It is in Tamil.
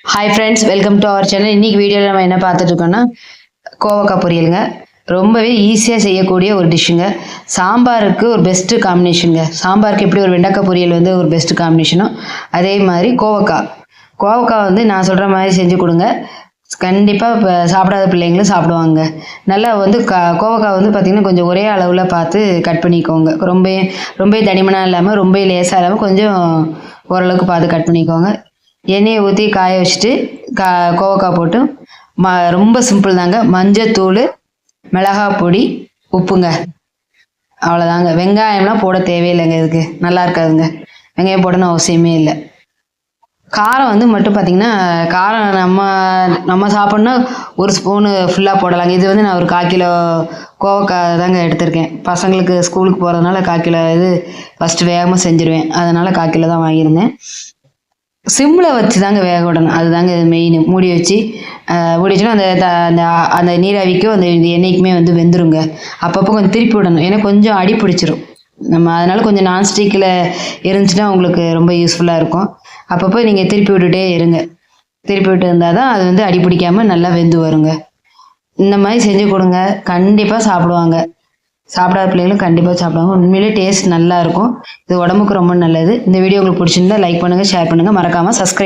Hi friends, welcome to our channel. இன்றைக்கி வீடியோவில் நம்ம என்ன பார்த்துட்டு இருக்கோம்னா கோவக்காய் பொரியலுங்க. ரொம்பவே ஈஸியாக செய்யக்கூடிய ஒரு டிஷ்ஷுங்க. சாம்பாருக்கு ஒரு பெஸ்ட்டு காம்பினேஷனுங்க. சாம்பாருக்கு எப்படி ஒரு வெண்டைக்காய் பொரியல் வந்து ஒரு பெஸ்ட்டு காம்பினேஷனோ அதே மாதிரி கோவக்காய் வந்து நான் சொல்கிற மாதிரி செஞ்சு கொடுங்க. கண்டிப்பாக இப்போ சாப்பிடாத பிள்ளைங்களும் சாப்பிடுவாங்க. நல்லா வந்து கோவக்காய் வந்து பார்த்திங்கன்னா கொஞ்சம் ஒரே அளவில் பார்த்து கட் பண்ணிக்கோங்க. ரொம்ப தடிமனாக இல்லாமல் ரொம்ப லேசாக இல்லாமல் கொஞ்சம் ஓரளவுக்கு பார்த்து கட் பண்ணிக்கோங்க. எண்ணெயை ஊற்றி காய வச்சுட்டு கோவக்காய் போட்டு ரொம்ப சிம்பிள் தாங்க. மஞ்சத்தூள், மிளகாய் பொடி, உப்புங்க, அவ்வளோதாங்க. வெங்காயம்லாம் போட தேவையில்லைங்க. இதுக்கு நல்லா இருக்காதுங்க, வெங்காயம் போடணும் அவசியமே இல்லை. காரம் வந்து மட்டும் பார்த்திங்கன்னா காரம் நம்ம சாப்பிட்ணுன்னா ஒரு ஸ்பூனு ஃபுல்லாக போடலாங்க. இது வந்து நான் ஒரு 1/4 கிலோ கோவக்காய் தாங்க எடுத்திருக்கேன். பசங்களுக்கு ஸ்கூலுக்கு போகிறதுனால 1/4 கிலோ இது ஃபஸ்ட்டு வேகமாக செஞ்சுருவேன். அதனால் 1/4 கிலோ தான் வாங்கியிருந்தேன். சிம்மில் வச்சு தாங்க வேக விடணும். அதுதாங்க இது மெயின். மூடி வச்சுன்னா அந்த நீராவிக்கும் அந்த எண்ணெய்க்குமே வந்து வெந்துருங்க. அப்பப்போ கொஞ்சம் திருப்பி விடணும், ஏன்னா கொஞ்சம் அடி பிடிச்சிரும் நம்ம. அதனால் கொஞ்சம் நான்ஸ்டிக்கில் இருந்துச்சுன்னா உங்களுக்கு ரொம்ப யூஸ்ஃபுல்லாக இருக்கும். அப்பப்போ நீங்கள் திருப்பி விட்டுட்டே இருங்க. திருப்பி விட்டு இருந்தால் தான் அது வந்து அடி பிடிக்காமல் நல்லா வெந்து வருங்க. இந்த மாதிரி செஞ்சு கொடுங்க, கண்டிப்பாக சாப்பிடுவாங்க. சாப்பிடாத பிள்ளைகளும் கண்டிப்பாக சாப்பிடுவாங்க. உண்மையிலே டேஸ்ட் நல்லா இருக்கும். இது உடம்புக்கு ரொம்ப நல்லது. இந்த வீடியோ உங்களுக்கு பிடிச்சிருந்தா லைக் பண்ணுங்கள், ஷேர் பண்ணுங்கள், மறக்காமல் சப்ஸ்கிரைப்